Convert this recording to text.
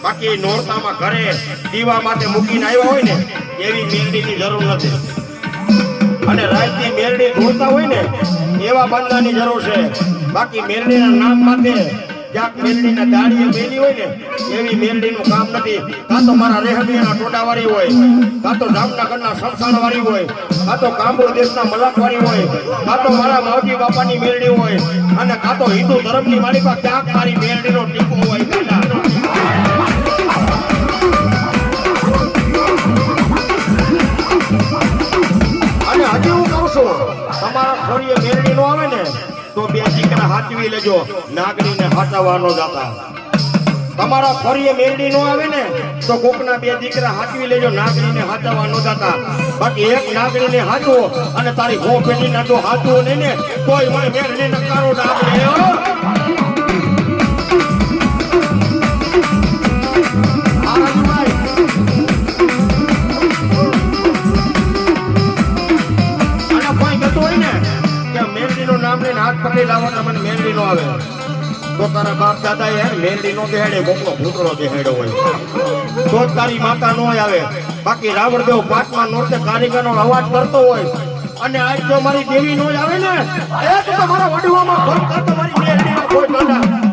બાકી નોરતામાં ઘરે દીવા માટે મૂકીને આવ્યા હોય ને એવી મેલડીની જરૂર નથી. અને રાતની મેલડી ઢોળતા હોય ને એવા બાંધવાની જરૂર છે. બાકી મેલડીના નામ માટે જ્યાં મેલડીના દાડીએ મેલી હોય ને એવી મેલડીનું કામ નથી. કાં તો મારા રેહબિયાના ટોટાવાળી હોય, કાં તો જામનગરના સંસારવાળી હોય, કાં તો કાંબોળ દેશના મલાકવાળી હોય, કાં તો મારા માવજી બાપાની મેલડી હોય, અને કાં તો હિન્દુ ધર્મની માલિકા ક્યાંક મારી મેલડીનો ટીકો હોય. અને હજી હું કહું છું, તમારા ખોરીએ મેલડી નો આવે ને તો બે દીકરા હાચવી લેજો, નાગરીને હાચવવાનો જાતા. તમારા ખોરીએ મેલડી નો આવે ને તો કોકના બે દીકરા હાચવી લેજો, નાગરીને હાચવવાનો જાતા. બાકી એક નાગરીને હાચવો અને તારી ગો પેટીને જો હાચવું નહીં ને તોય મને મેલડી નકારો નાગરી. હાથ પકડી લાવવાના મને મેલડી નો આવે તો તારા બાપ દાદા યાર મેલડી નો દેહાડે, કોકનો ભૂતળો દેહાડ્યો હોય તો તારી માતા નો આવે. બાકી રાવણદેવ પાટમાં નોરતે કારીગરનો અવાજ કરતો હોય અને આજ જો મારી દેવી નો આવે ને એક તો મારા વડવામાં ભક્ત મારી મેલડી નો કોઈ દાદા